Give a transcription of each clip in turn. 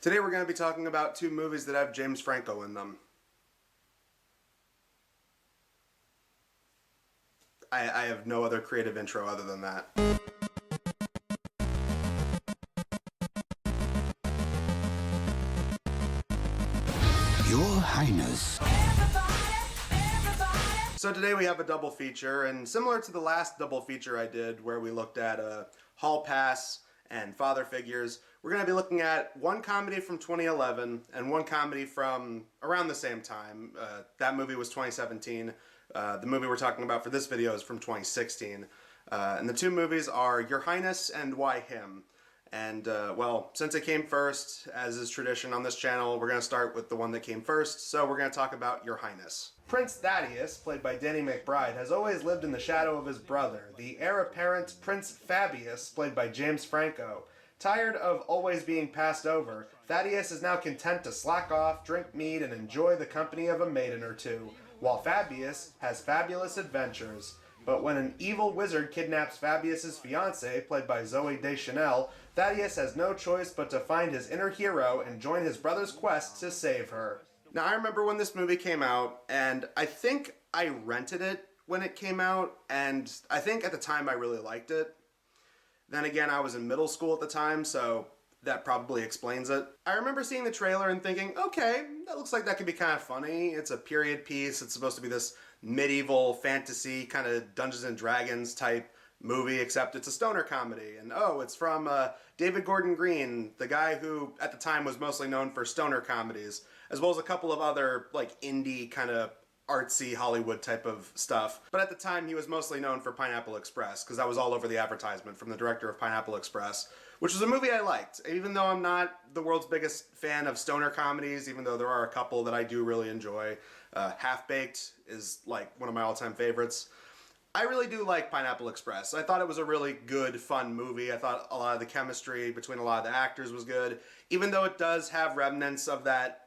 Today we're going to be talking about two movies that have James Franco in them. I have no other creative intro other than that. Your Highness. So today we have a double feature, and similar to the last double feature I did where we looked at Hall Pass and Father Figures, we're going to be looking at one comedy from 2011 and one comedy from around the same time. That movie was 2017. The movie we're talking about for this video is from 2016. And the two movies are Your Highness and Why Him? And, well, since it came first, as is tradition on this channel, we're going to start with the one that came first, so we're going to talk about Your Highness. Prince Thaddeus, played by Danny McBride, has always lived in the shadow of his brother, the heir apparent Prince Fabius, played by James Franco. Tired of always being passed over, Thaddeus is now content to slack off, drink mead, and enjoy the company of a maiden or two, while Fabius has fabulous adventures. But when an evil wizard kidnaps Fabius's fiancé, played by Zooey Deschanel, Thaddeus has no choice but to find his inner hero and join his brother's quest to save her. Now, I remember when this movie came out, and I think I rented it when it came out, and I think at the time I really liked it. Then again, I was in middle school at the time, so that probably explains it. I remember seeing the trailer and thinking, okay, that looks like that could be kind of funny. It's a period piece. It's supposed to be this medieval fantasy kind of Dungeons and Dragons type movie, except it's a stoner comedy. And oh, it's from David Gordon Green, the guy who at the time was mostly known for stoner comedies, as well as a couple of other like indie kind of artsy Hollywood type of stuff. But at the time, he was mostly known for Pineapple Express, because that was all over the advertisement from the director of Pineapple Express, which was a movie I liked. Even though I'm not the world's biggest fan of stoner comedies, even though there are a couple that I do really enjoy. Half-Baked is like one of my all-time favorites. I really do like Pineapple Express. I thought it was a really good, fun movie. I thought a lot of the chemistry between a lot of the actors was good, even though it does have remnants of that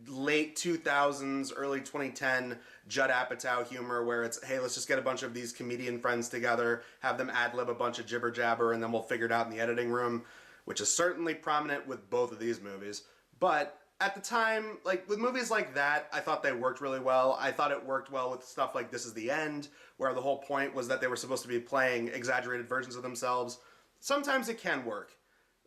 late 2000s, early 2010 Judd Apatow humor where it's, hey, let's just get a bunch of these comedian friends together, have them ad-lib a bunch of jibber-jabber, and then we'll figure it out in the editing room, which is certainly prominent with both of these movies. But at the time, like with movies like that, I thought they worked really well. I thought it worked well with stuff like This Is the End, where the whole point was that they were supposed to be playing exaggerated versions of themselves. Sometimes it can work.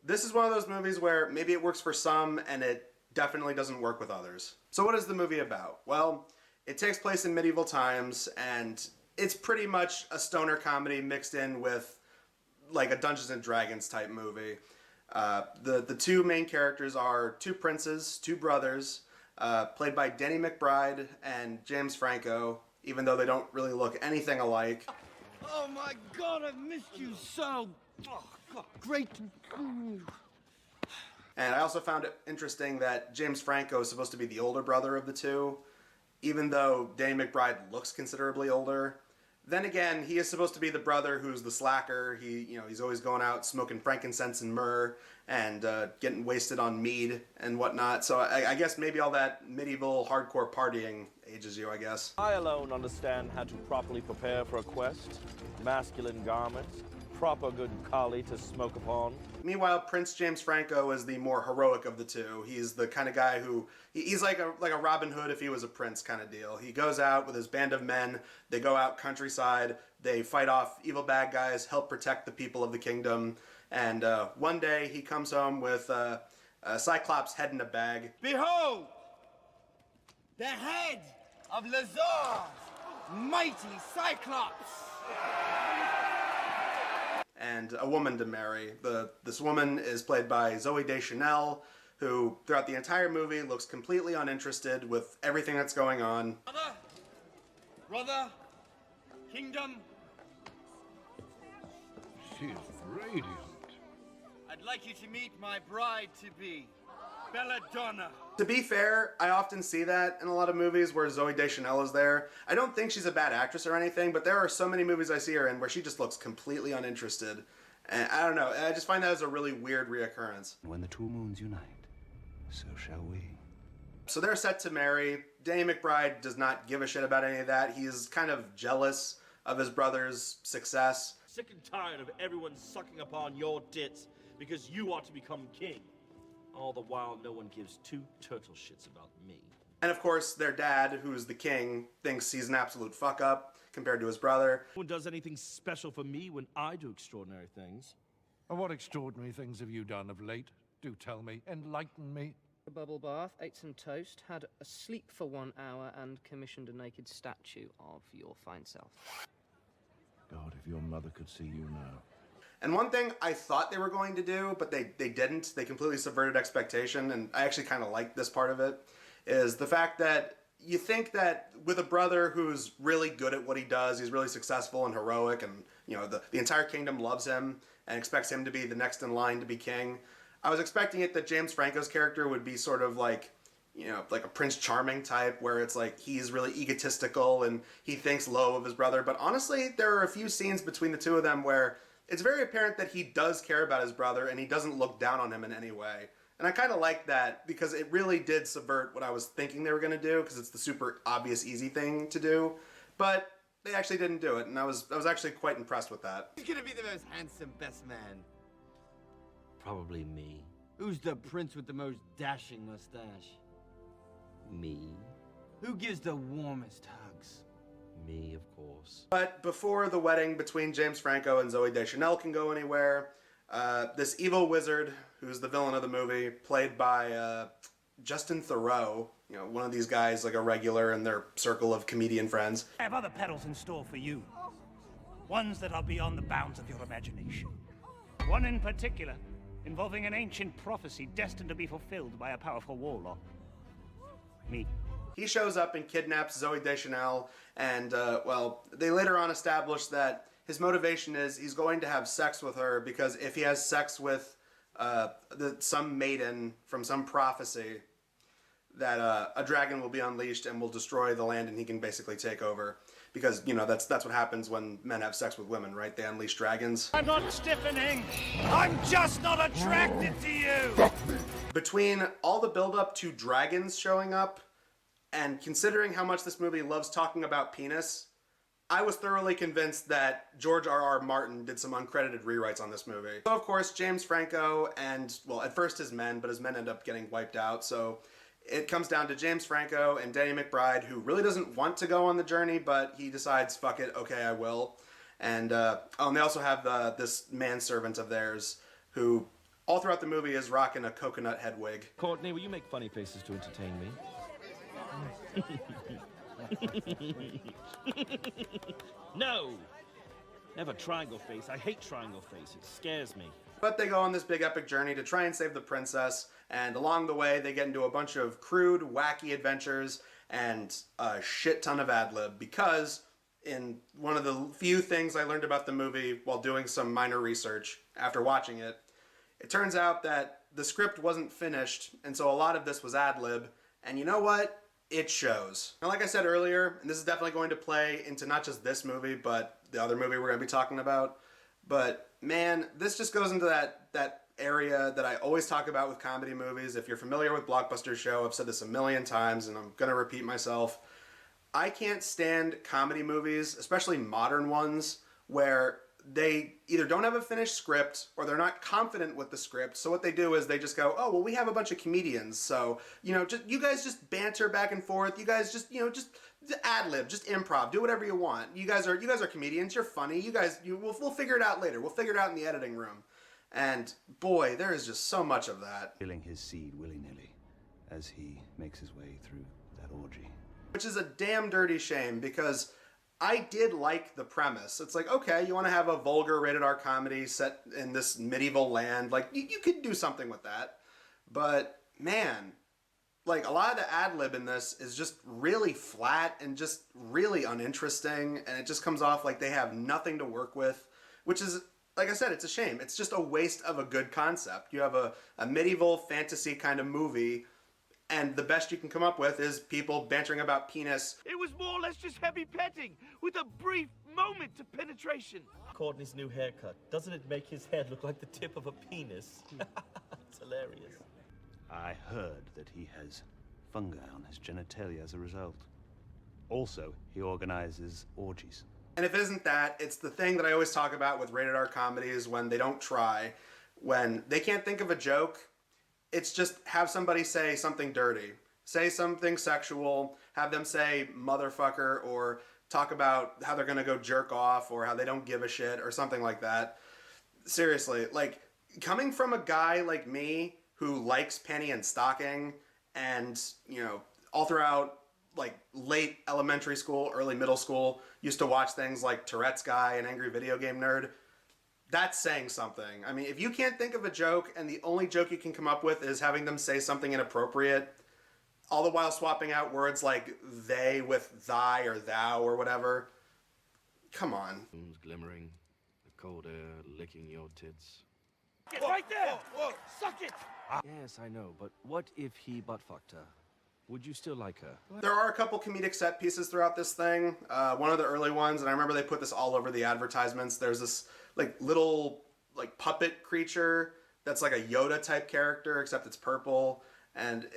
This is one of those movies where maybe it works for some and it definitely doesn't work with others. So what is the movie about? Well, it takes place in medieval times, and it's pretty much a stoner comedy mixed in with like a Dungeons and Dragons type movie. The two main characters are two princes, two brothers, played by Danny McBride and James Franco, even though they don't really look anything alike. Oh my God, I've missed you so. Oh, God, great. And I also found it interesting that James Franco is supposed to be the older brother of the two, even though Danny McBride looks considerably older. Then again, he is supposed to be the brother who's the slacker. He's always going out smoking frankincense and myrrh and getting wasted on mead and whatnot. So I guess maybe all that medieval hardcore partying ages you, I guess. I alone understand how to properly prepare for a quest, masculine garments, proper good collie to smoke upon. Meanwhile, Prince James Franco is the more heroic of the two. He's the kind of guy who, he's like a Robin Hood if he was a prince kind of deal. He goes out with his band of men, they go out countryside, they fight off evil bad guys, help protect the people of the kingdom, and one day he comes home with a Cyclops' head in a bag. Behold, the head of Lazar's mighty Cyclops. And a woman to marry. This woman is played by Zooey Deschanel, who throughout the entire movie looks completely uninterested with everything that's going on. Brother, kingdom. She is radiant. I'd like you to meet my bride-to-be, Belladonna. To be fair, I often see that in a lot of movies where Zooey Deschanel is there. I don't think she's a bad actress or anything, but there are so many movies I see her in where she just looks completely uninterested. And I don't know, I just find that as a really weird reoccurrence. When the two moons unite, so shall we. So they're set to marry. Danny McBride does not give a shit about any of that. He's kind of jealous of his brother's success. Sick and tired of everyone sucking upon your tits because you ought to become king. All the while, no one gives two turtle shits about me. And of course, their dad, who's the king, thinks he's an absolute fuck-up compared to his brother. No one does anything special for me when I do extraordinary things. And what extraordinary things have you done of late? Do tell me. Enlighten me. A bubble bath, ate some toast, had a sleep for 1 hour, and commissioned a naked statue of your fine self. God, if your mother could see you now. And one thing I thought they were going to do, but they didn't, they completely subverted expectation, and I actually kind of liked this part of it, is the fact that you think that with a brother who's really good at what he does, he's really successful and heroic, and you know the entire kingdom loves him and expects him to be the next in line to be king. I was expecting it that James Franco's character would be sort of like, you know, like a Prince Charming type, where it's like he's really egotistical and he thinks low of his brother. But honestly, there are a few scenes between the two of them where it's very apparent that he does care about his brother and he doesn't look down on him in any way. And I kind of like that because it really did subvert what I was thinking they were going to do, because it's the super obvious, easy thing to do. But they actually didn't do it, and I was actually quite impressed with that. Who's gonna be the most handsome best man? Probably me. Who's the prince with the most dashing mustache? Me. Who gives the warmest hugs? Me, of course. But before the wedding between James Franco and Zooey Deschanel can go anywhere, this evil wizard, who's the villain of the movie, played by Justin Theroux, you know, one of these guys, like a regular in their circle of comedian friends. I have other perils in store for you. Ones that are beyond the bounds of your imagination. One in particular, involving an ancient prophecy destined to be fulfilled by a powerful warlock. Me. He shows up and kidnaps Zooey Deschanel, and, well, they later on establish that his motivation is he's going to have sex with her because if he has sex with some maiden from some prophecy, that a dragon will be unleashed and will destroy the land, and he can basically take over. Because, you know, that's what happens when men have sex with women, right? They unleash dragons. I'm not stiffening. I'm just not attracted to you. Between all the build-up to dragons showing up, and considering how much this movie loves talking about penis, I was thoroughly convinced that George R.R. Martin did some uncredited rewrites on this movie. So, of course, James Franco and, well, at first his men, but his men end up getting wiped out, so it comes down to James Franco and Danny McBride, who really doesn't want to go on the journey, but he decides, fuck it, okay, I will. And they also have this manservant of theirs, who all throughout the movie is rocking a coconut head wig. Courtney, will you make funny faces to entertain me? No! Never triangle face. I hate triangle face. It scares me. But they go on this big epic journey to try and save the princess, and along the way they get into a bunch of crude, wacky adventures and a shit ton of ad-lib, because in one of the few things I learned about the movie while doing some minor research after watching it, it turns out that the script wasn't finished, and so a lot of this was ad-lib, and you know what? It shows. Now, like I said earlier, and this is definitely going to play into not just this movie, but the other movie we're going to be talking about, but man, this just goes into that area that I always talk about with comedy movies. If you're familiar with Blockbusters Show, I've said this a million times, and I'm going to repeat myself. I can't stand comedy movies, especially modern ones, where they either don't have a finished script or they're not confident with the script. So what they do is they just go, oh, well, we have a bunch of comedians. So, you know, you guys just banter back and forth. You guys just, you know, just ad-lib, just improv, do whatever you want. You guys are comedians. You're funny. We'll figure it out later. We'll figure it out in the editing room. And boy, there is just so much of that. Killing his seed willy-nilly as he makes his way through that orgy. Which is a damn dirty shame, because I did like the premise. It's like, okay, you want to have a vulgar rated R comedy set in this medieval land. Like, you could do something with that. But, man, like, a lot of the ad-lib in this is just really flat and just really uninteresting. And it just comes off like they have nothing to work with. Which is, like I said, it's a shame. It's just a waste of a good concept. You have a medieval fantasy kind of movie, and the best you can come up with is people bantering about penis. It was more or less just heavy petting with a brief moment of penetration. Courtney's new haircut. Doesn't it make his head look like the tip of a penis? It's hilarious. I heard that he has fungi on his genitalia as a result. Also, he organizes orgies. And if it isn't that, it's the thing that I always talk about with rated R comedies when they don't try. When they can't think of a joke, It's just have somebody say something dirty, say something sexual, have them say motherfucker, or talk about how they're gonna go jerk off, or how they don't give a shit, or something like that. Seriously, like, coming from a guy like me who likes penny and stocking, and, you know, all throughout, like, late elementary school, early middle school, used to watch things like Tourette's Guy and Angry Video Game Nerd, that's saying something. I mean, if you can't think of a joke, and the only joke you can come up with is having them say something inappropriate, all the while swapping out words like they with thy or thou or whatever, come on. Glimmering, the cold air licking your tits. It's right there! Whoa. Suck it! Yes, I know, but what if he butt-fucked her? Would you still like her? There are a couple comedic set pieces throughout this thing. One of the early ones, and I remember they put this all over the advertisements. There's this like little like puppet creature that's like a Yoda type character, except it's purple. And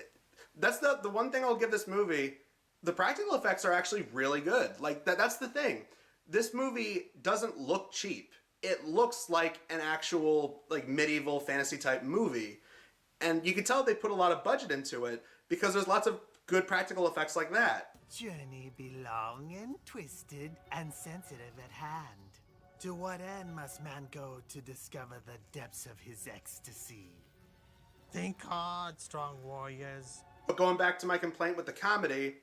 that's the one thing I'll give this movie. The practical effects are actually really good. Like that's the thing. This movie doesn't look cheap. It looks like an actual like medieval fantasy type movie. And you can tell they put a lot of budget into it, because there's lots of good practical effects like that. Journey be long and twisted and sensitive at hand. To what end must man go to discover the depths of his ecstasy? Think hard, strong warriors. But going back to my complaint with the comedy,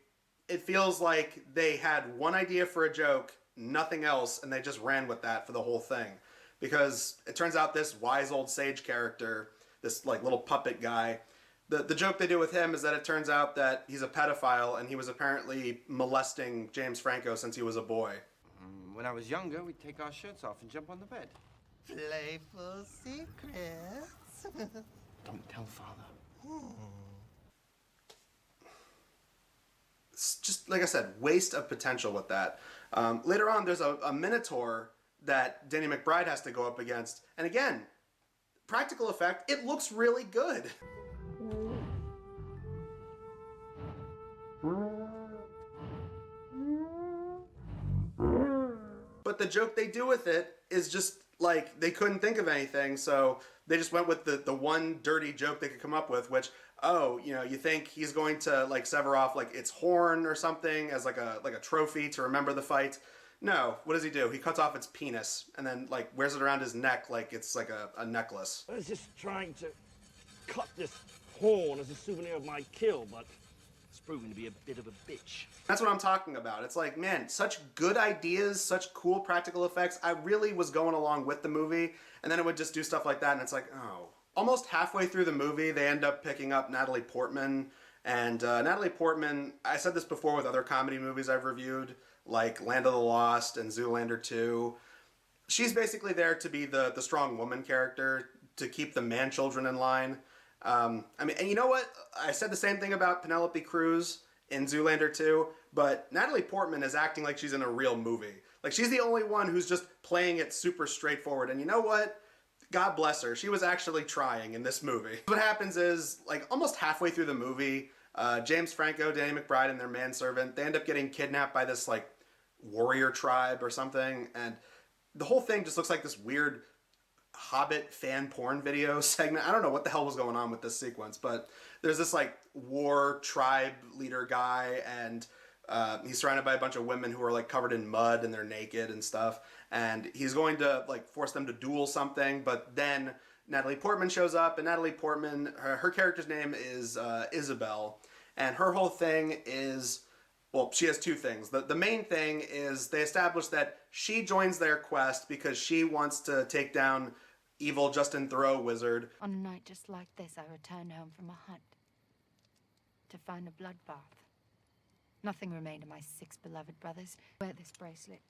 it feels like they had one idea for a joke, nothing else, and they just ran with that for the whole thing. Because it turns out this wise old sage character, this like little puppet guy, the joke they do with him is that it turns out that he's a pedophile, and he was apparently molesting James Franco since he was a boy. When I was younger, we'd take our shirts off and jump on the bed. Playful secrets. Don't tell Father. It's just, like I said, waste of potential with that. Later on, there's a Minotaur that Danny McBride has to go up against. And again, practical effect, it looks really good. But the joke they do with it is just like they couldn't think of anything, so they just went with the one dirty joke they could come up with, which, oh, you know, you think he's going to like sever off like its horn or something as like a trophy to remember the fight. No, what does he do? He cuts off its penis and then like wears it around his neck like it's like a necklace. I was just trying to cut this horn as a souvenir of my kill, but it's proving to be a bit of a bitch. That's what I'm talking about. It's like, man, such good ideas, such cool practical effects. I really was going along with the movie, and then it would just do stuff like that, and it's like, oh. Almost halfway through the movie, they end up picking up Natalie Portman, and Natalie Portman, I said this before with other comedy movies I've reviewed, like Land of the Lost and Zoolander 2. She's basically there to be the strong woman character, to keep the man-children in line. I mean, and you know what? I said the same thing about Penelope Cruz in Zoolander 2, but Natalie Portman is acting like she's in a real movie. Like, she's the only one who's just playing it super straightforward. And you know what? God bless her. She was actually trying in this movie. What happens is, like, almost halfway through the movie, James Franco, Danny McBride, and their manservant, they end up getting kidnapped by this, like, warrior tribe or something. And the whole thing just looks like this weird Hobbit fan porn video segment. I don't know what the hell was going on with this sequence, but there's this like war tribe leader guy, and he's surrounded by a bunch of women who are like covered in mud and they're naked and stuff, and he's going to like force them to duel something, but then Natalie Portman shows up, and Natalie Portman, her character's name is Isabel, and her whole thing is, well, she has two things. The main thing is they establish that she joins their quest because she wants to take down evil Justin Theroux wizard. On a night just like this, I returned home from a hunt to find a bloodbath. Nothing remained of my 6 beloved brothers. I wear this bracelet,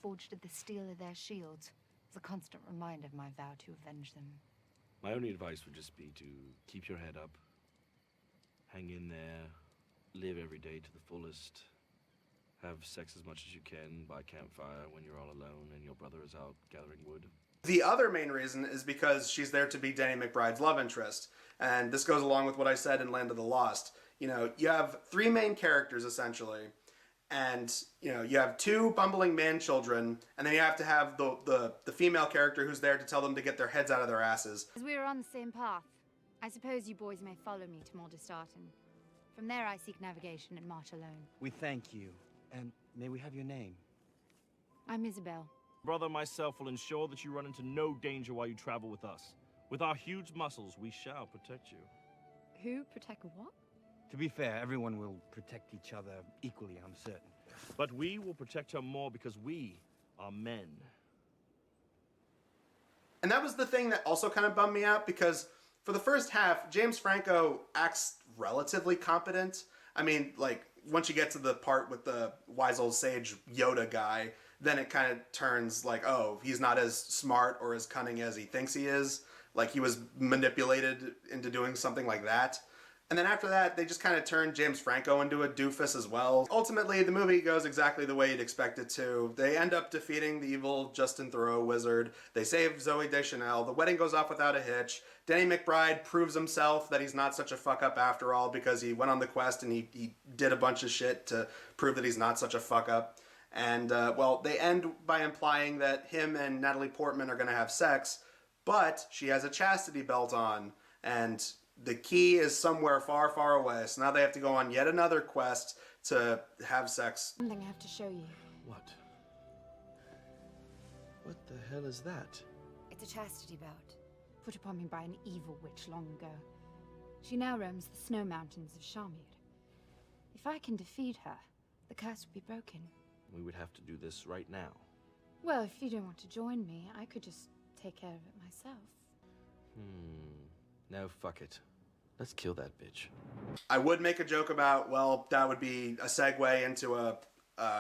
forged of the steel of their shields, as a constant reminder of my vow to avenge them. My only advice would just be to keep your head up, hang in there, live every day to the fullest, have sex as much as you can by campfire when you're all alone and your brother is out gathering wood. The other main reason is because she's there to be Danny McBride's love interest. And this goes along with what I said in Land of the Lost. You know, you have 3 main characters, essentially. And, you know, you have 2 bumbling man-children, and then you have to have the female character who's there to tell them to get their heads out of their asses. As we were on the same path, I suppose you boys may follow me to Morderstarten. From there I seek navigation and march alone. We thank you. And may we have your name? I'm Isabel. Brother and myself will ensure that you run into no danger while you travel with us. With our huge muscles, we shall protect you. Who protect what? To be fair, everyone will protect each other equally, I'm certain. But we will protect her more because we are men. And that was the thing that also kind of bummed me out, because for the first half, James Franco acts relatively competent. I mean, like, once you get to the part with the wise old sage Yoda guy, then it kind of turns like, oh, he's not as smart or as cunning as he thinks he is. Like, he was manipulated into doing something like that. And then after that, they just kind of turned James Franco into a doofus as well. Ultimately, the movie goes exactly the way you'd expect it to. They end up defeating the evil Justin Theroux wizard. They save Zoe Deschanel. The wedding goes off without a hitch. Danny McBride proves himself that he's not such a fuck-up after all, because he went on the quest and he did a bunch of shit to prove that he's not such a fuck-up. And, well, they end by implying that him and Natalie Portman are going to have sex, but she has a chastity belt on, and the key is somewhere far, far away. So now they have to go on yet another quest to have sex. Something I have to show you. What? What the hell is that? It's a chastity belt, put upon me by an evil witch long ago. She now roams the snow mountains of Shamir. If I can defeat her, the curse will be broken. We would have to do this right now. Well, if you don't want to join me, I could just take care of it myself. No, fuck it. Let's kill that bitch. I would make a joke about, well, that would be a segue into a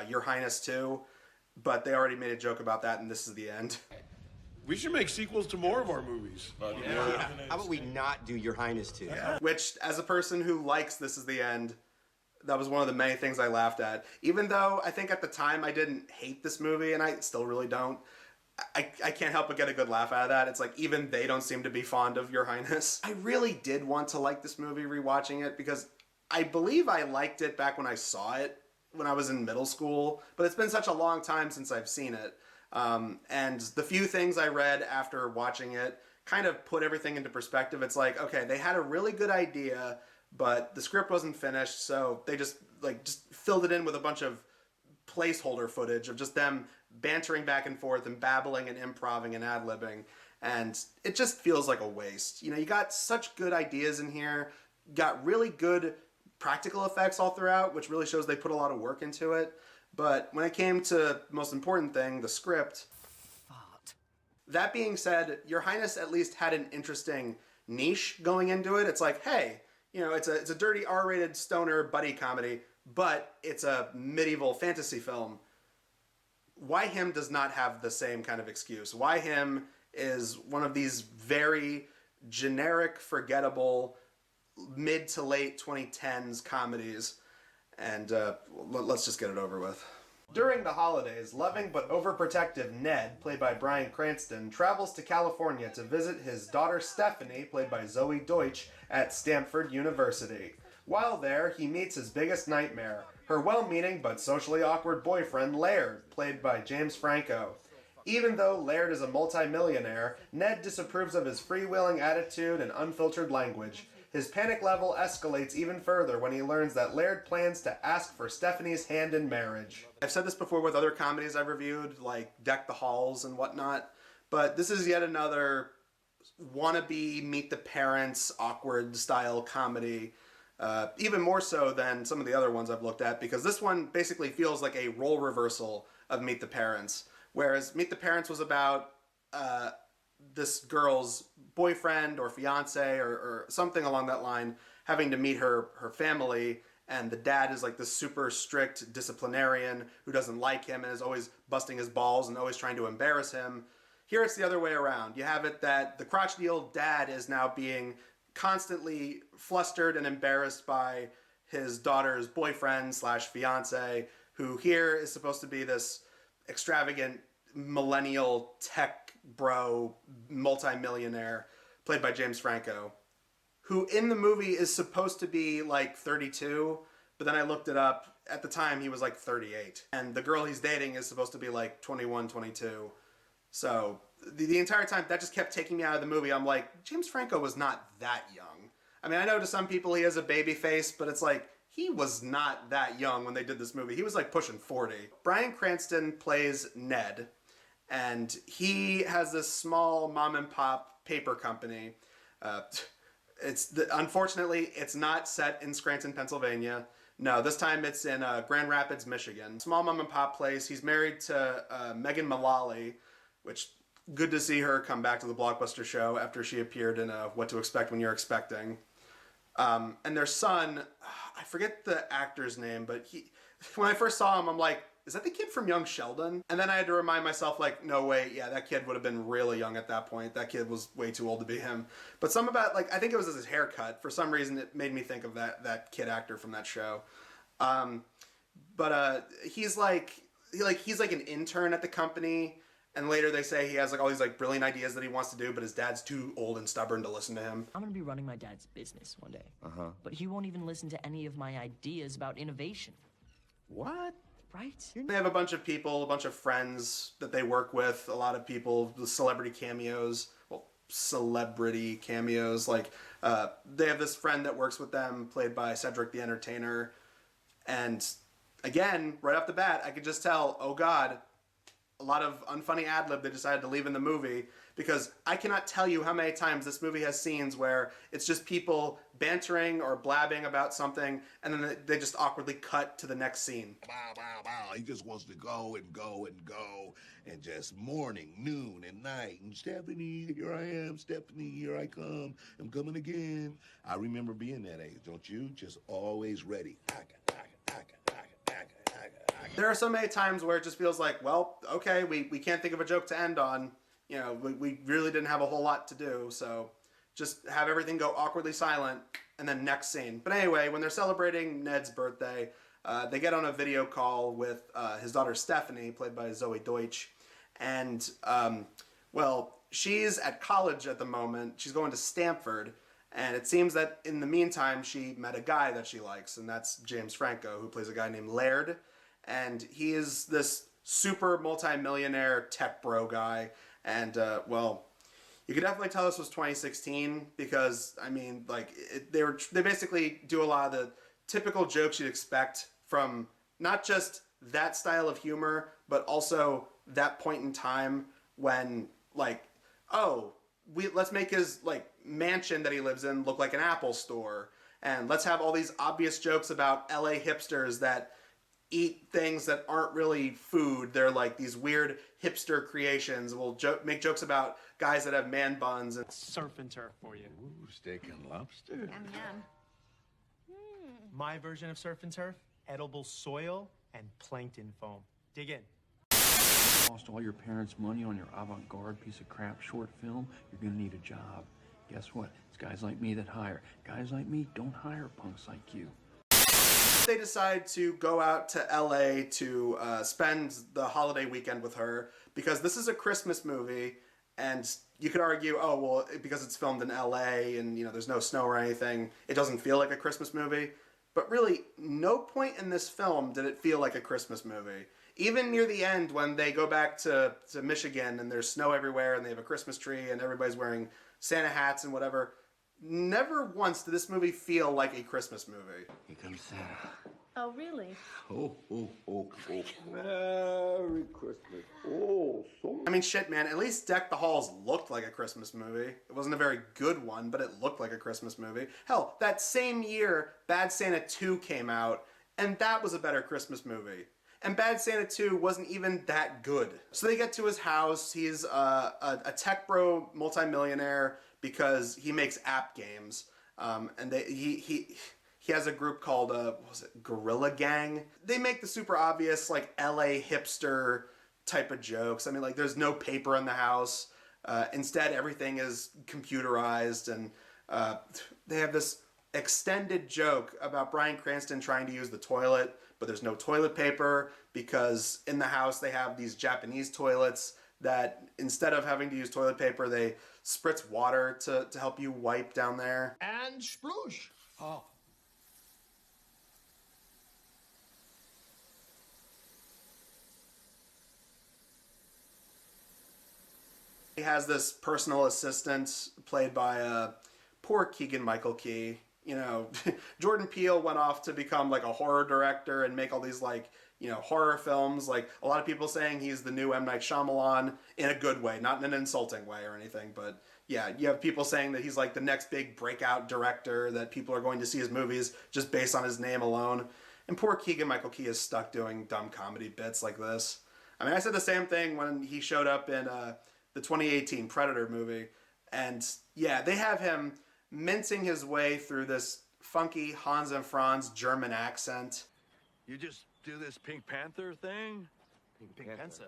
Your Highness 2, but they already made a joke about that, and this is the end. We should make sequels to more of our movies. Yeah. How about we not do Your Highness 2? Yeah. Which, as a person who likes This Is the End, that was one of the many things I laughed at. Even though I think at the time I didn't hate this movie, and I still really don't, I can't help but get a good laugh out of that. It's like, even they don't seem to be fond of Your Highness. I really did want to like this movie rewatching it, because I believe I liked it back when I saw it, when I was in middle school, but it's been such a long time since I've seen it. And the few things I read after watching it kind of put everything into perspective. It's like, okay, they had a really good idea, but the script wasn't finished, so they just filled it in with a bunch of placeholder footage of just them bantering back and forth and babbling and improvising and ad-libbing, and it just feels like a waste. You know, you got such good ideas in here, got really good practical effects all throughout, which really shows they put a lot of work into it, but when it came to the most important thing, the script, that being said, Your Highness at least had an interesting niche going into it. It's like, hey, you know, it's a dirty R-rated stoner buddy comedy, but it's a medieval fantasy film. Why him does not have the same kind of excuse. Why him is one of these very generic, forgettable, mid to late 2010s comedies. And let's just get it over with. During the holidays, loving but overprotective Ned, played by Bryan Cranston, travels to California to visit his daughter Stephanie, played by Zoe Deutsch, at Stanford University. While there, he meets his biggest nightmare, her well-meaning but socially awkward boyfriend Laird, played by James Franco. Even though Laird is a multimillionaire, Ned disapproves of his freewheeling attitude and unfiltered language. His panic level escalates even further when he learns that Laird plans to ask for Stephanie's hand in marriage. I've said this before with other comedies I've reviewed, like Deck the Halls and whatnot, but this is yet another wannabe Meet the Parents awkward style comedy, even more so than some of the other ones I've looked at, because this one basically feels like a role reversal of Meet the Parents, whereas Meet the Parents was about this girl's boyfriend or fiancé or something along that line having to meet her family, and the dad is like this super strict disciplinarian who doesn't like him and is always busting his balls and always trying to embarrass him. Here it's the other way around. You have it that the crotchety old dad is now being constantly flustered and embarrassed by his daughter's boyfriend slash fiancé, who here is supposed to be this extravagant millennial tech bro multimillionaire played by James Franco, who in the movie is supposed to be like 32, but then I looked it up. At the time, he was like 38. And the girl he's dating is supposed to be like 21, 22. So the entire time, that just kept taking me out of the movie. I'm like, James Franco was not that young. I mean, I know to some people he has a baby face, but it's like, he was not that young when they did this movie. He was like pushing 40. Bryan Cranston plays Ned, and he has this small mom and pop paper company. Unfortunately, it's not set in Scranton, Pennsylvania. No, this time it's in Grand Rapids, Michigan. Small mom and pop place. He's married to Megan Mullally, which, good to see her come back to the Blockbuster Show after she appeared in What to Expect When You're Expecting. And their son, I forget the actor's name, but when I first saw him, I'm like, is that the kid from Young Sheldon? And then I had to remind myself, like, no, wait, yeah, that kid would have been really young at that point. That kid was way too old to be him. But something about, like, I think it was his haircut. For some reason, it made me think of that kid actor from that show. He's like an intern at the company. And later they say he has like all these like brilliant ideas that he wants to do, but his dad's too old and stubborn to listen to him. I'm gonna be running my dad's business one day. But he won't even listen to any of my ideas about innovation. What? Right? They have a bunch of people, a bunch of friends that they work with, a lot of people, the celebrity cameos. Well, celebrity cameos. Like, they have this friend that works with them, played by Cedric the Entertainer. And again, right off the bat, I could just tell, oh God, a lot of unfunny ad-lib they decided to leave in the movie, because I cannot tell you how many times this movie has scenes where it's just people bantering or blabbing about something, and then they just awkwardly cut to the next scene. Bow, bow, bow. He just wants to go and go and go, and just morning, noon, and night. And Stephanie, here I am. Stephanie, here I come. I'm coming again. I remember being that age, don't you? Just always ready. There are so many times where it just feels like, well, okay, we can't think of a joke to end on. You know, we really didn't have a whole lot to do, so just have everything go awkwardly silent, and then next scene. But anyway, when they're celebrating Ned's birthday, they get on a video call with his daughter Stephanie, played by Zoe Deutsch. And, well, she's at college at the moment. She's going to Stanford. And it seems that in the meantime, she met a guy that she likes, and that's James Franco, who plays a guy named Laird. And he is this super multi-millionaire tech bro guy. And, well, you could definitely tell this was 2016 because, I mean, like, they basically do a lot of the typical jokes you'd expect from not just that style of humor, but also that point in time when, like, oh, let's make his, like, mansion that he lives in look like an Apple store. And let's have all these obvious jokes about LA hipsters that eat things that aren't really food. They're like these weird hipster creations. We'll make jokes about guys that have man buns. And surf and turf for you. Ooh, steak and lobster. Yum, yum. My version of surf and turf, edible soil and plankton foam. Dig in. Lost all your parents' money on your avant-garde piece of crap short film, you're gonna need a job. Guess what? It's guys like me that hire. Guys like me don't hire punks like you. They decide to go out to LA to spend the holiday weekend with her because this is a Christmas movie, and you could argue, oh, well, because it's filmed in LA and, you know, there's no snow or anything, it doesn't feel like a Christmas movie. But really, no point in this film did it feel like a Christmas movie. Even near the end when they go back to Michigan and there's snow everywhere and they have a Christmas tree and everybody's wearing Santa hats and whatever, never once did this movie feel like a Christmas movie. Here comes Santa. Oh, really? Oh. Merry Christmas. Oh, so... I mean, shit, man, at least Deck the Halls looked like a Christmas movie. It wasn't a very good one, but it looked like a Christmas movie. Hell, that same year, Bad Santa 2 came out, and that was a better Christmas movie. And Bad Santa 2 wasn't even that good. So they get to his house. He's a tech bro multimillionaire because he makes app games. And he has a group called, what was it, Gorilla Gang? They make the super obvious, like, LA hipster type of jokes. I mean, like, there's no paper in the house. Instead, everything is computerized. And they have this extended joke about Bryan Cranston trying to use the toilet, but there's no toilet paper because in the house they have these Japanese toilets that instead of having to use toilet paper, they spritz water to help you wipe down there. And sploosh. Oh. He has this personal assistant played by poor Keegan-Michael Key. You know, Jordan Peele went off to become like a horror director and make all these like, you know, horror films. Like a lot of people saying he's the new M. Night Shyamalan in a good way, not in an insulting way or anything. But yeah, you have people saying that he's like the next big breakout director, that people are going to see his movies just based on his name alone. And poor Keegan-Michael Key is stuck doing dumb comedy bits like this. I mean, I said the same thing when he showed up in the 2018 Predator movie. And yeah, they have him mincing his way through this funky Hans and Franz German accent. You just do this Pink Panther thing? Pink Panther.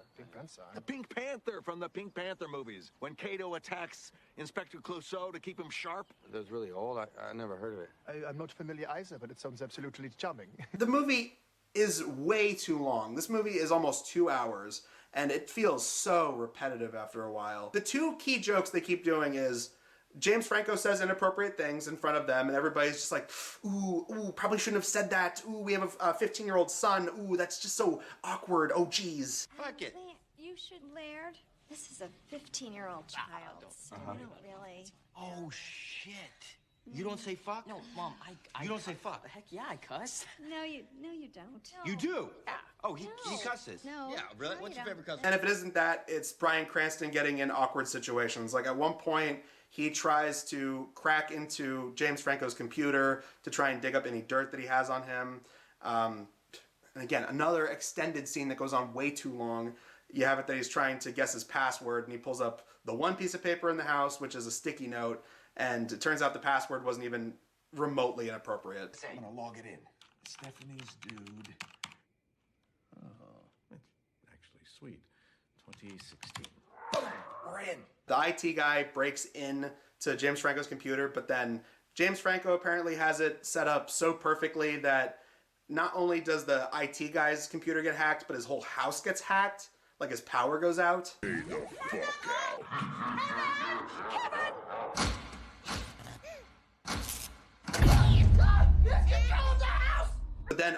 The Pink Panther from the Pink Panther movies. When Kato attacks Inspector Clouseau to keep him sharp. That's really old. I never heard of it. I'm not familiar either, but it sounds absolutely charming. The movie is way too long. This movie is almost 2 hours, and it feels so repetitive after a while. The two key jokes they keep doing is James Franco says inappropriate things in front of them, and everybody's just like, ooh, probably shouldn't have said that. Ooh, we have a 15-year-old son. Ooh, that's just so awkward. Oh, geez. Fuck it. You should, Laird. This is a 15-year-old child, so we don't really... Oh, shit. You don't say fuck? No, Mom, You don't say fuck? Heck yeah, I cuss. No, you don't. You do? Yeah. Oh, he cusses? No. Yeah, really? No, What's you your favorite don't. cuss? And if it isn't that, it's Bryan Cranston getting in awkward situations. Like at one point, he tries to crack into James Franco's computer to try and dig up any dirt that he has on him. And again, another extended scene that goes on way too long. You have it that he's trying to guess his password, and he pulls up the one piece of paper in the house, which is a sticky note, and it turns out the password wasn't even remotely inappropriate. I'm gonna log it in. Stephanie's dude. Oh, actually sweet. 2016. We're in. The IT guy breaks in to James Franco's computer, but then James Franco apparently has it set up so perfectly that not only does the IT guy's computer get hacked, but his whole house gets hacked. Like his power goes out. Stay the fuck out. But then,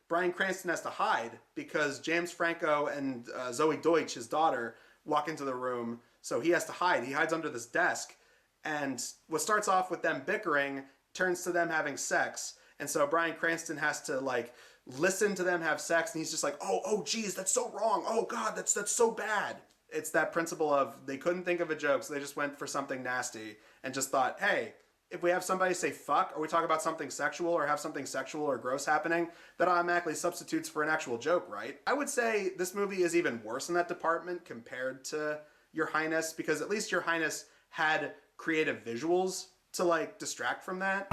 Bryan Cranston has to hide because James Franco and Zoe Deutsch, his daughter, walk into the room. So he has to hide. He hides under this desk. And what starts off with them bickering turns to them having sex. And so Bryan Cranston has to, like, listen to them have sex, and he's just like, oh, geez, that's so wrong. Oh, God, that's so bad. It's that principle of they couldn't think of a joke, so they just went for something nasty and just thought, hey, if we have somebody say fuck, or we talk about something sexual or have something sexual or gross happening, that automatically substitutes for an actual joke, right? I would say this movie is even worse in that department compared to Your Highness, because at least Your Highness had creative visuals to, like, distract from that.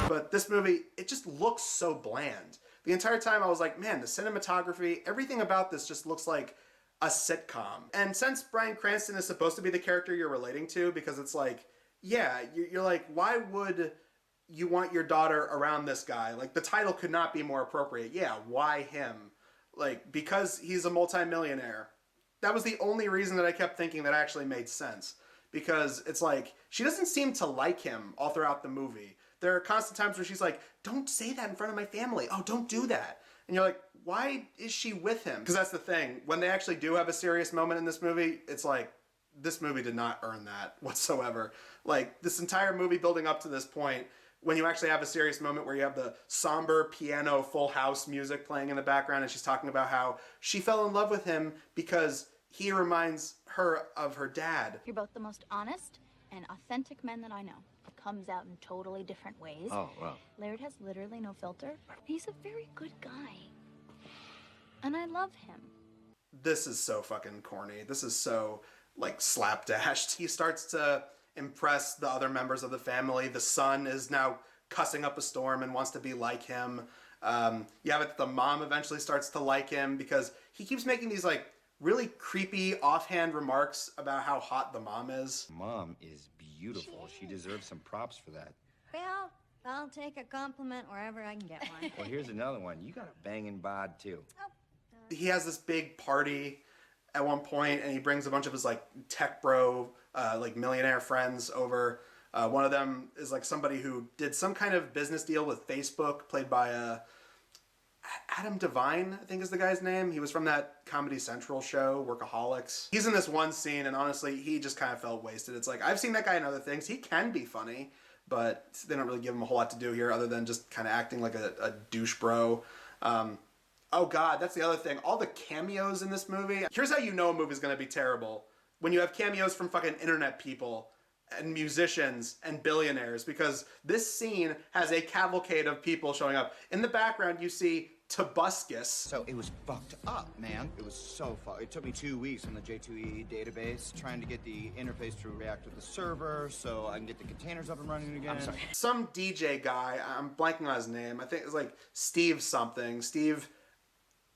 But this movie, it just looks so bland. The entire time I was like, man, the cinematography, everything about this just looks like a sitcom. And since Bryan Cranston is supposed to be the character you're relating to, because it's like, yeah, you're like, why would you want your daughter around this guy? Like, the title could not be more appropriate. Yeah, why him? Like, because he's a multimillionaire. That was the only reason that I kept thinking that actually made sense. Because it's like, she doesn't seem to like him all throughout the movie. There are constant times where she's like, don't say that in front of my family. Oh, don't do that. And you're like, why is she with him? Because that's the thing. When they actually do have a serious moment in this movie, it's like, this movie did not earn that whatsoever. Like, this entire movie building up to this point, when you actually have a serious moment where you have the somber piano Full House music playing in the background, and she's talking about how she fell in love with him because he reminds her of her dad. You're both the most honest and authentic men that I know. It comes out in totally different ways. Oh, well. Laird has literally no filter. He's a very good guy. And I love him. This is so fucking corny. This is so, like, slapdashed. He starts to impress the other members of the family. The son is now cussing up a storm and wants to be like him. You have it, the mom eventually starts to like him because he keeps making these, like, really creepy offhand remarks about how hot the mom is. Mom is beautiful. She deserves some props for that. Well, I'll take a compliment wherever I can get one. Well, here's another one. You got a banging bod, too. He has this big party at one point, and he brings a bunch of his, like, tech bro, like, millionaire friends over. One of them is, like, somebody who did some kind of business deal with Facebook, played by Adam Devine, I think is the guy's name. He was from that Comedy Central show, Workaholics. He's in this one scene, and honestly, he just kind of felt wasted. It's like, I've seen that guy in other things. He can be funny, but they don't really give him a whole lot to do here other than just kind of acting like a douche bro. Oh god, that's the other thing. All the cameos in this movie. Here's how you know a movie's gonna be terrible. When you have cameos from fucking internet people and musicians and billionaires, because this scene has a cavalcade of people showing up. In the background, you see Tobuscus. So it was fucked up, man. It was so fucked. It took me 2 weeks on the J2EE database trying to get the interface to react with the server so I can get the containers up and running again. I'm sorry. Some DJ guy, I'm blanking on his name. I think it's like Steve something. Steve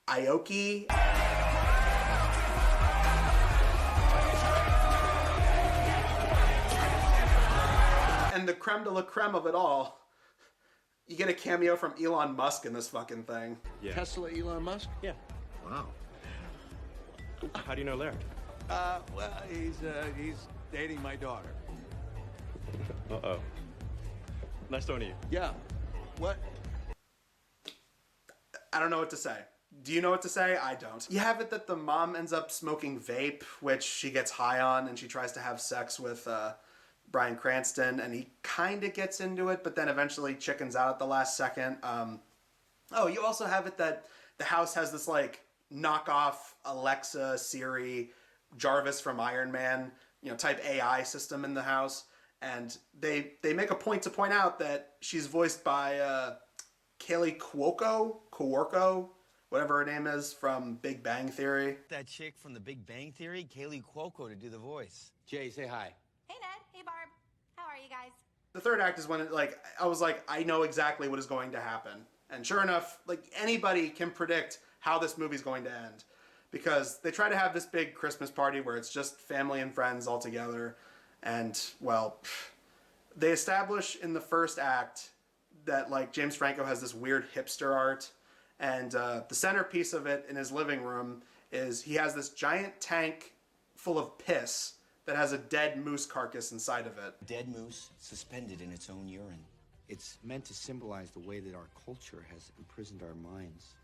Aoki. And the creme de la creme of it all, you get a cameo from Elon Musk in this fucking thing. Yeah. Tesla Elon Musk? Yeah. Wow. How do you know Laird? Well, he's dating my daughter. Uh-oh. Nice talking to you. Yeah. What? I don't know what to say. Do you know what to say? I don't. You have it that the mom ends up smoking vape, which she gets high on, and she tries to have sex with Bryan Cranston, and he kind of gets into it, but then eventually chickens out at the last second. Oh, you also have it that the house has this like knockoff Alexa, Siri, Jarvis from Iron Man, type AI system in the house, and they make a point to point out that she's voiced by Kaylee Cuoco, whatever her name is, from Big Bang Theory. That chick from the Big Bang Theory, Kaylee Cuoco, to do the voice. Jay, say hi. Hey, Ned. Hey, Barb. How are you guys? The third act is when I was like, I know exactly what is going to happen. And sure enough, like anybody can predict how this movie's going to end. Because they try to have this big Christmas party where it's just family and friends all together. And, well, they establish in the first act that like James Franco has this weird hipster art. And the centerpiece of it in his living room is he has this giant tank full of piss that has a dead moose carcass inside of it. Dead moose suspended in its own urine. It's meant to symbolize the way that our culture has imprisoned our minds.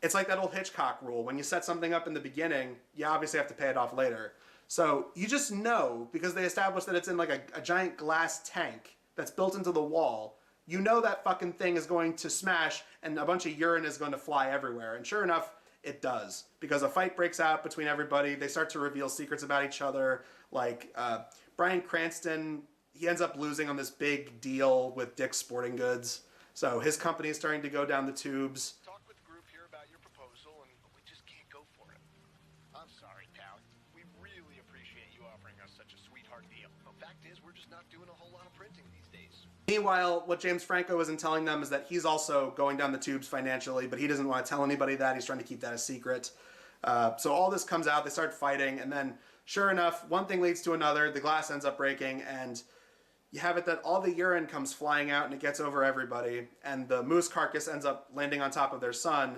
It's like that old Hitchcock rule. When you set something up in the beginning, you obviously have to pay it off later. So you just know, because they established that it's in like a giant glass tank that's built into the wall, you know that fucking thing is going to smash and a bunch of urine is going to fly everywhere. And sure enough, it does. Because a fight breaks out between everybody. They start to reveal secrets about each other. Like, Bryan Cranston, he ends up losing on this big deal with Dick's Sporting Goods. So his company is starting to go down the tubes. Talk with the group here about your proposal, and we just can't go for it. I'm sorry, pal. We really appreciate you offering us such a sweetheart deal. The fact is, we're just not doing a whole lot of printing these days. Meanwhile, what James Franco isn't telling them is that he's also going down the tubes financially, but he doesn't want to tell anybody that. He's trying to keep that a secret. So all this comes out, they start fighting, and then sure enough, one thing leads to another, the glass ends up breaking, and you have it that all the urine comes flying out and it gets over everybody, and the moose carcass ends up landing on top of their son,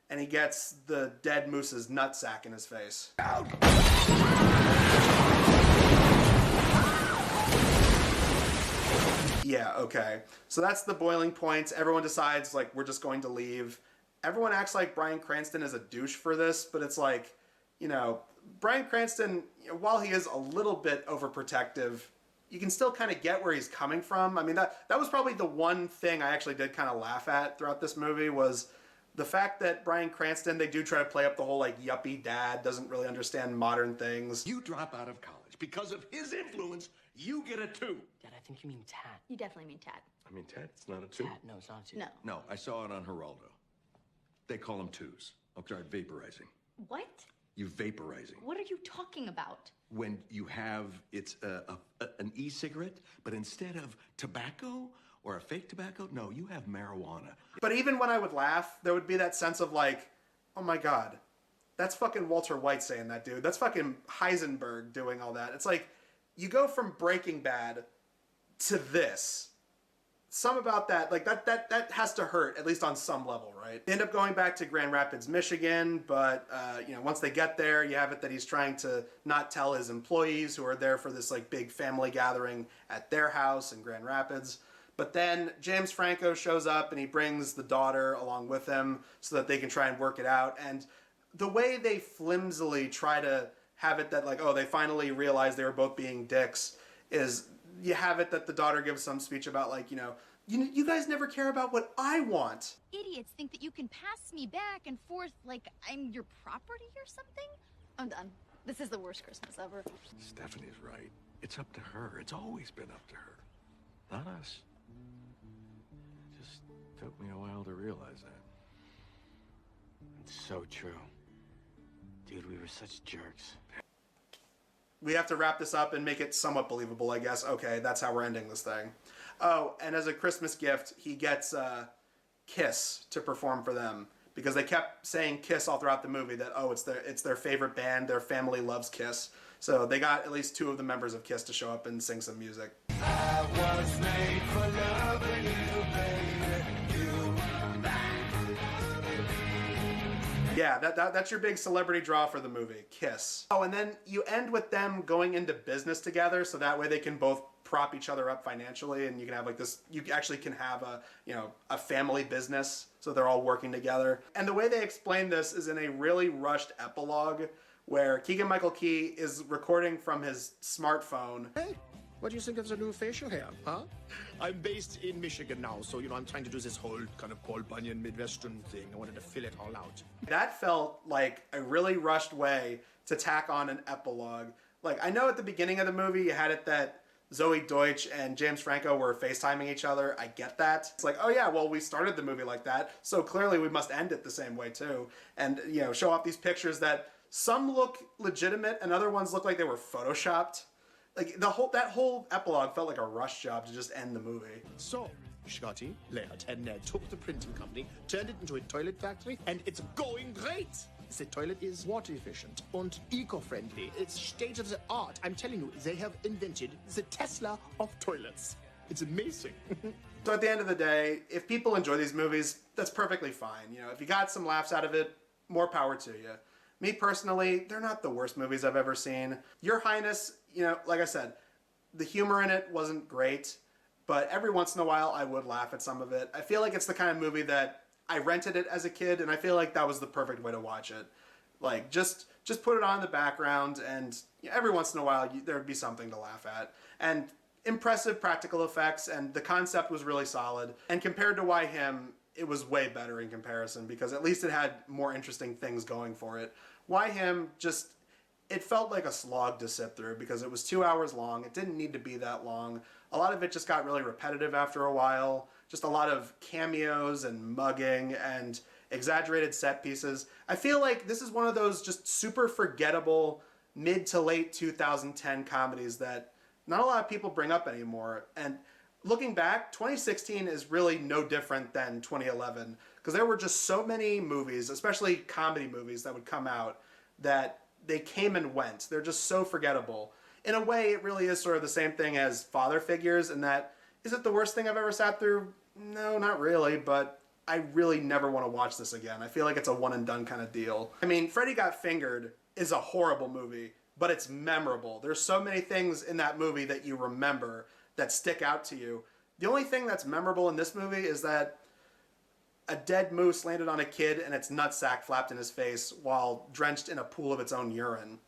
and he gets the dead moose's nutsack in his face. Yeah, okay. So that's the boiling point. Everyone decides, like, we're just going to leave. Everyone acts like Bryan Cranston is a douche for this, but it's like, Bryan Cranston, while he is a little bit overprotective, you can still kind of get where he's coming from. I mean, that was probably the one thing I actually did kind of laugh at throughout this movie was the fact that Bryan Cranston, they do try to play up the whole, like, yuppie dad, doesn't really understand modern things. You drop out of college. Because of his influence, you get a 2. Dad, I think you mean Tad. You definitely mean Tad. I mean, Ted, it's not a 2. Tad, no, it's not a 2. No. No, I saw it on Geraldo. They call them 2s. I'll start vaporizing. What? You vaporizing. What are you talking about? When you have, it's an e-cigarette, but instead of tobacco or a fake tobacco, no, you have marijuana. But even when I would laugh, there would be that sense of like, oh my god, that's fucking Walter White saying that, dude. That's fucking Heisenberg doing all that. It's like, you go from Breaking Bad to this. Some about that, like that has to hurt, at least on some level, right? They end up going back to Grand Rapids, Michigan, but once they get there, you have it that he's trying to not tell his employees who are there for this like big family gathering at their house in Grand Rapids. But then James Franco shows up and he brings the daughter along with him so that they can try and work it out. And the way they flimsily try to have it that, like, oh, they finally realized they were both being dicks, is you have it that the daughter gives some speech about, like, you guys never care about what I want. Idiots think that you can pass me back and forth like I'm your property or something. I'm done. This is the worst Christmas ever. Stephanie's right. It's up to her. It's always been up to her. Not us. It just took me a while to realize that. It's so true. Dude, we were such jerks. We have to wrap this up and make it somewhat believable, I guess. Okay, that's how we're ending this thing. Oh, and as a Christmas gift, he gets Kiss to perform for them, because they kept saying Kiss all throughout the movie, that, oh, it's their favorite band, their family loves Kiss. So they got at least 2 of the members of Kiss to show up and sing some music. I was made for loving you, baby. Yeah, that's your big celebrity draw for the movie, Kiss. Oh, and then you end with them going into business together, so that way they can both prop each other up financially, and you can have like this, you actually can have a family business, so they're all working together. And the way they explain this is in a really rushed epilogue where Keegan-Michael Key is recording from his smartphone. Hey, what do you think of the new facial hair, huh? I'm based in Michigan now, so, I'm trying to do this whole kind of Paul Bunyan Midwestern thing. I wanted to fill it all out. That felt like a really rushed way to tack on an epilogue. Like, I know at the beginning of the movie you had it that Zoe Deutsch and James Franco were FaceTiming each other. I get that. It's like, oh yeah, well, we started the movie like that, so clearly we must end it the same way too. And, show off these pictures that some look legitimate and other ones look like they were photoshopped. Like, that whole epilogue felt like a rush job to just end the movie. So, Scotty, Laird, and Ned took the printing company, turned it into a toilet factory, and it's going great! The toilet is water efficient and eco-friendly. It's state of the art. I'm telling you, they have invented the Tesla of toilets. It's amazing. So at the end of the day, if people enjoy these movies, that's perfectly fine. If you got some laughs out of it, more power to you. Me personally, they're not the worst movies I've ever seen. Your Highness, like I said, the humor in it wasn't great, but every once in a while I would laugh at some of it. I feel like it's the kind of movie that I rented it as a kid, and I feel like that was the perfect way to watch it. Like, just put it on in the background, and every once in a while there would be something to laugh at. And impressive practical effects, and the concept was really solid. And compared to Why Him, it was way better in comparison, because at least it had more interesting things going for it. Why Him, it felt like a slog to sit through, because it was 2 hours long. It didn't need to be that long. A lot of it just got really repetitive after a while. Just a lot of cameos and mugging and exaggerated set pieces. I feel like this is one of those just super forgettable mid to late 2010 comedies that not a lot of people bring up anymore. And looking back, 2016 is really no different than 2011, because there were just so many movies, especially comedy movies, that would come out that they came and went. They're just so forgettable. In a way, it really is sort of the same thing as Father Figures, in that, is it the worst thing I've ever sat through? No, not really, but I really never want to watch this again. I feel like it's a one and done kind of deal. I mean, Freddy Got Fingered is a horrible movie, but it's memorable. There's so many things in that movie that you remember that stick out to you. The only thing that's memorable in this movie is that a dead moose landed on a kid and its nutsack flapped in his face while drenched in a pool of its own urine.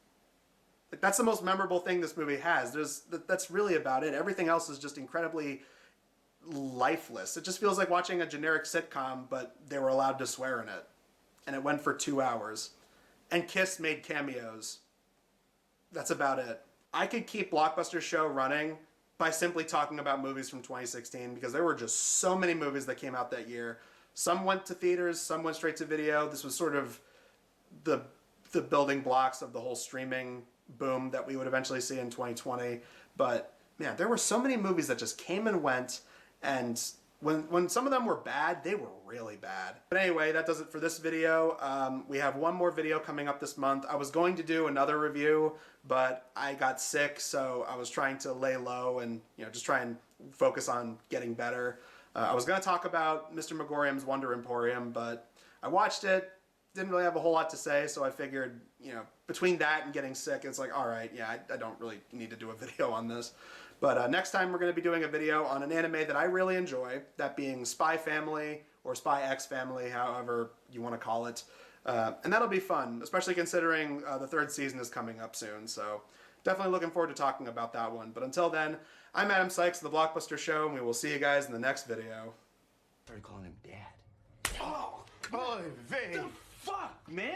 Like, that's the most memorable thing this movie has. That's really about it. Everything else is just incredibly lifeless. It just feels like watching a generic sitcom, but they were allowed to swear in it. And it went for 2 hours. And Kiss made cameos. That's about it. I could keep Blockbusters Show running by simply talking about movies from 2016, because there were just so many movies that came out that year. Some went to theaters, some went straight to video. This was sort of the building blocks of the whole streaming boom that we would eventually see in 2020. But man, there were so many movies that just came and went, and when some of them were bad, they were really bad. But anyway, that does it for this video. We have one more video coming up this month. I was going to do another review, but I got sick, so I was trying to lay low and just try and focus on getting better. I was going to talk about Mr. Megorium's Wonder Emporium, but I watched it, didn't really have a whole lot to say, so I figured, between that and getting sick, it's like, all right, yeah, I don't really need to do a video on on this. But next time we're going to be doing a video on an anime that I really enjoy, that being Spy Family or Spy X Family, however you want to call it. And that'll be fun, especially considering the 3rd season is coming up soon. So definitely looking forward to talking about that one. But until then, I'm Adam Sykes of the Blockbuster Show, and we will see you guys in the next video. Started calling him Dad. Oh, vey. Fuck, man!